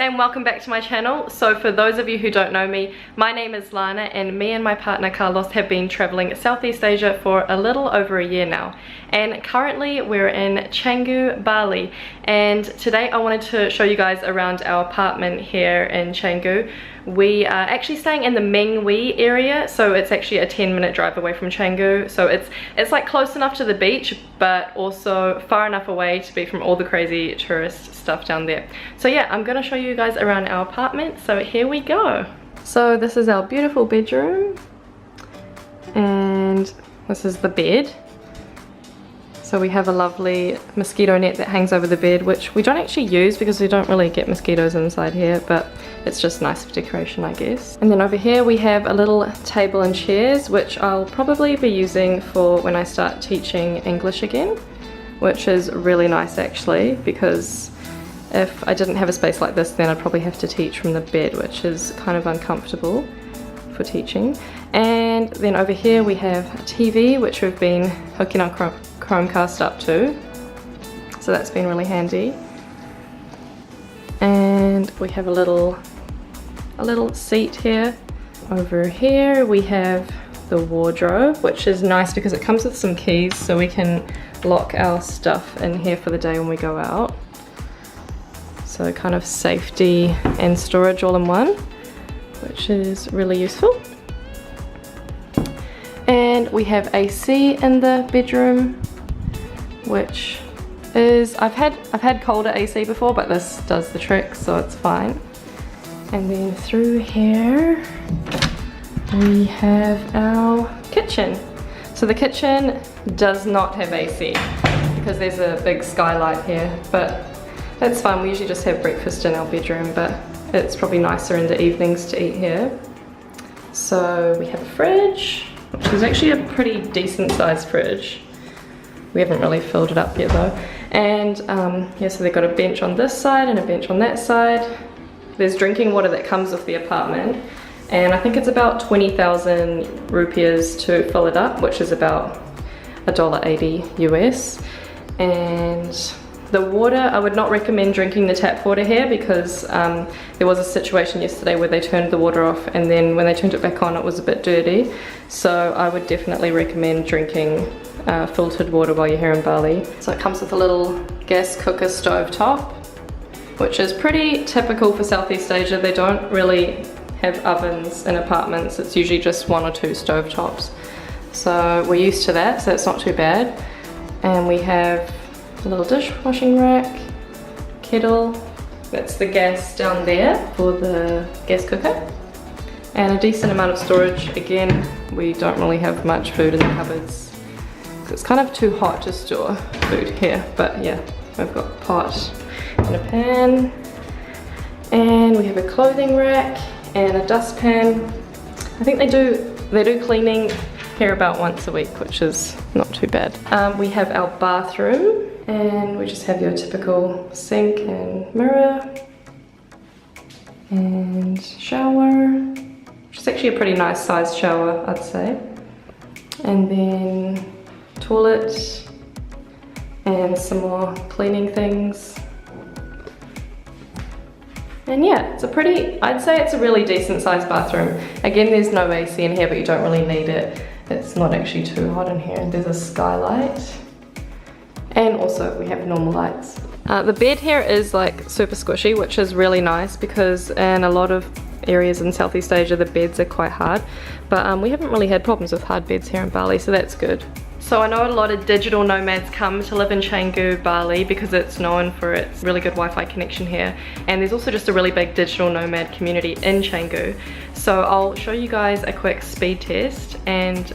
and welcome back to my channel. So for those of you who don't know me, my name is Lana and me and my partner Carlos have been traveling Southeast Asia for a little over a year now. And currently we're in Canggu, Bali. And today I wanted to show you guys around our apartment here in Canggu. We are actually staying in the Mengwi area, so it's actually a 10-minute drive away from Canggu. So it's like close enough to the beach, but also far enough away to be from all the crazy tourist stuff down there. So yeah, I'm gonna show you guys around our apartment, so here we go. So this is our beautiful bedroom, and this is the bed. So we have a lovely mosquito net that hangs over the bed, which we don't actually use because we don't really get mosquitoes inside here, but it's just nice for decoration, I guess. And then over here we have a little table and chairs, which I'll probably be using for when I start teaching English again, which is really nice actually, because if I didn't have a space like this, then I'd probably have to teach from the bed, which is kind of uncomfortable for teaching. And then over here we have a TV, which we've been hooking our Chromecast up to, so that's been really handy. And we have a little seat here. Over here we have the wardrobe, which is nice because it comes with some keys, so we can lock our stuff in here for the day when we go out. So kind of safety and storage all in one, which is really useful. And we have AC in the bedroom, which is, I've had colder AC before, but this does the trick, so it's fine. And then through here we have our kitchen. So the kitchen does not have AC because there's a big skylight here, but that's fine. We usually just have breakfast in our bedroom, but it's probably nicer in the evenings to eat here. So we have a fridge, which is actually a pretty decent sized fridge. We haven't really filled it up yet though. And yeah, so they've got a bench on this side and a bench on that side. There's drinking water that comes with the apartment, and I think it's about 20,000 rupees to fill it up, which is about $1.80 US. And the water, I would not recommend drinking the tap water here because there was a situation yesterday where they turned the water off, and then when they turned it back on it was a bit dirty. So I would definitely recommend drinking filtered water while you're here in Bali. So it comes with a little gas cooker stove top, which is pretty typical for Southeast Asia. They don't really have ovens in apartments. It's usually just one or two stove tops. So we're used to that, so it's not too bad. And we have a little dishwashing rack, kettle, that's the gas down there for the gas cooker, and a decent amount of storage. Again, we don't really have much food in the cupboards. It's kind of too hot to store food here, but yeah, we've got a pot and a pan, and we have a clothing rack and a dustpan. I think they do cleaning here about once a week, which is not too bad. We have our bathroom, and we just have your typical sink and mirror and shower, which is actually a pretty nice sized shower, I'd say. And then toilet and some more cleaning things. And yeah, it's I'd say it's a really decent sized bathroom. Again, there's no AC in here, but you don't really need it. It's not actually too hot in here. There's a skylight. And also we have normal lights. The bed here is like super squishy, which is really nice because in a lot of areas in Southeast Asia the beds are quite hard, but we haven't really had problems with hard beds here in Bali, so that's good. So I know a lot of digital nomads come to live in Canggu, Bali, because it's known for its really good Wi-Fi connection here, and there's also just a really big digital nomad community in Canggu. So I'll show you guys a quick speed test, and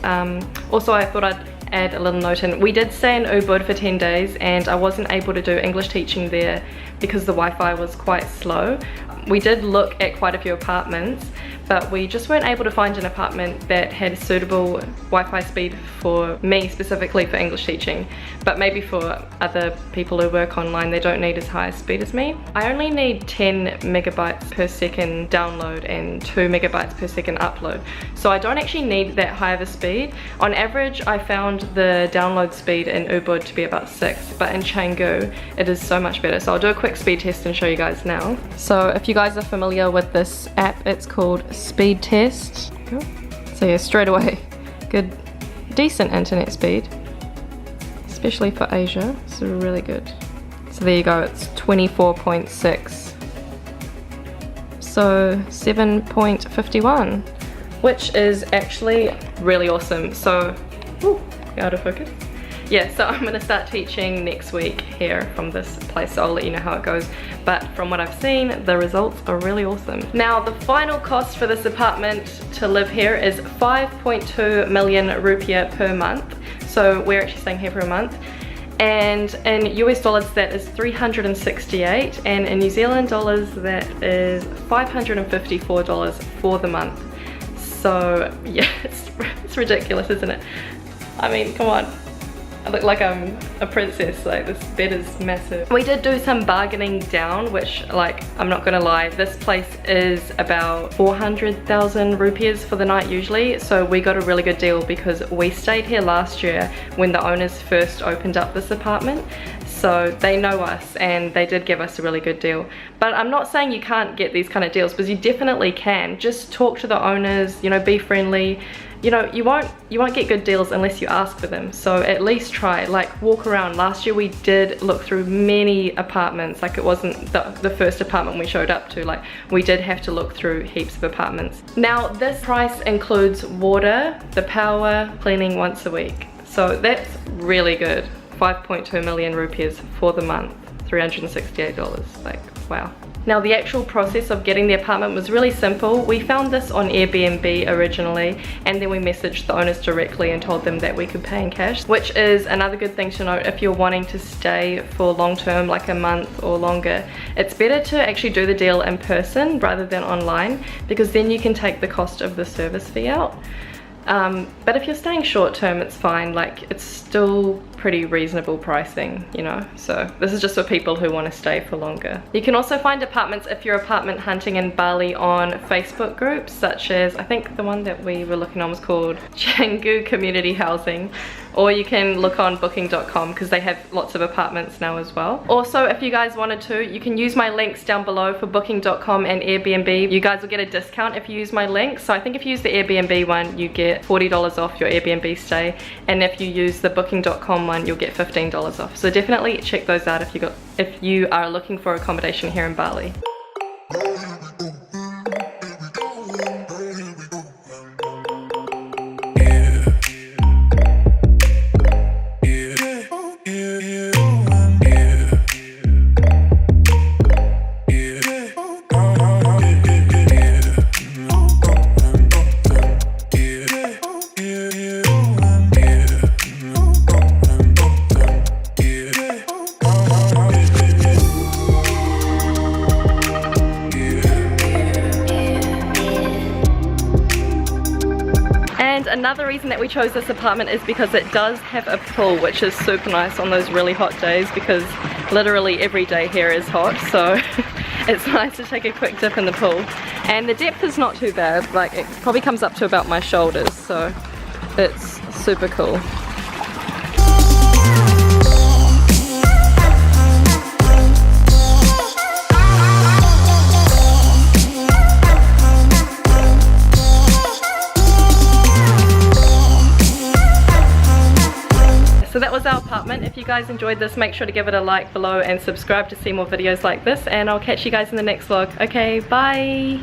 also I thought I'd add a little note in. We did stay in Ubud for 10 days and I wasn't able to do English teaching there because the Wi-Fi was quite slow. We did look at quite a few apartments, but we just weren't able to find an apartment that had suitable Wi-Fi speed for me, specifically for English teaching, but maybe for other people who work online, they don't need as high a speed as me. I only need 10 megabytes per second download and 2 megabytes per second upload, so I don't actually need that high of a speed. On average, I found the download speed in Ubud to be about 6, but in Canggu it is so much better. So I'll do a quick speed test and show you guys now. So if you guys are familiar with this app, it's called Speed Test. So yeah, straight away, good, decent internet speed, especially for Asia, so really good. So there you go, it's 24.6, so 7.51, which is actually really awesome. So, ooh, out of focus. Yeah, so I'm gonna start teaching next week here from this place, so I'll let you know how it goes. But from what I've seen, the results are really awesome. Now, the final cost for this apartment to live here is 5.2 million rupiah per month. So we're actually staying here for a month. And in US dollars, that is 368, and in New Zealand dollars, that is $554 for the month. So yeah, it's ridiculous, isn't it? I mean, come on. I look like I'm a princess, like this bed is massive. We did do some bargaining down, which, like, I'm not gonna lie, this place is about 400,000 rupiahs for the night usually, so we got a really good deal because we stayed here last year when the owners first opened up this apartment. So they know us and they did give us a really good deal. But I'm not saying you can't get these kind of deals, because you definitely can. Just talk to the owners, you know, be friendly. You know, you won't get good deals unless you ask for them. So at least try, like, walk around. Last year we did look through many apartments. Like, it wasn't the first apartment we showed up to. Like, we did have to look through heaps of apartments. Now, this price includes water, the power, cleaning once a week. So that's really good. 5.2 million rupiahs for the month, $368, like, wow. Now, the actual process of getting the apartment was really simple. We found this on Airbnb originally, and then we messaged the owners directly and told them that we could pay in cash, which is another good thing to note if you're wanting to stay for long term, like a month or longer. It's better to actually do the deal in person rather than online, because then you can take the cost of the service fee out. But if you're staying short term, it's fine. Like, it's still pretty reasonable pricing, you know. So this is just for people who want to stay for longer. You can also find apartments if you're apartment hunting in Bali on Facebook groups, such as, I think the one that we were looking on was called Canggu Community Housing, or you can look on booking.com because they have lots of apartments now as well. Also, if you guys wanted to, you can use my links down below for booking.com and Airbnb. You guys will get a discount if you use my links. So I think if you use the Airbnb one, you get $40 off your Airbnb stay, and if you use the booking.com one, you'll get $15 off. So definitely check those out if you are looking for accommodation here in Bali. Another reason that we chose this apartment is because it does have a pool, which is super nice on those really hot days, because literally every day here is hot, so it's nice to take a quick dip in the pool. And the depth is not too bad, like it probably comes up to about my shoulders, so it's super cool. So that was our apartment. If you guys enjoyed this, make sure to give it a like below and subscribe to see more videos like this, and I'll catch you guys in the next vlog. Okay, bye!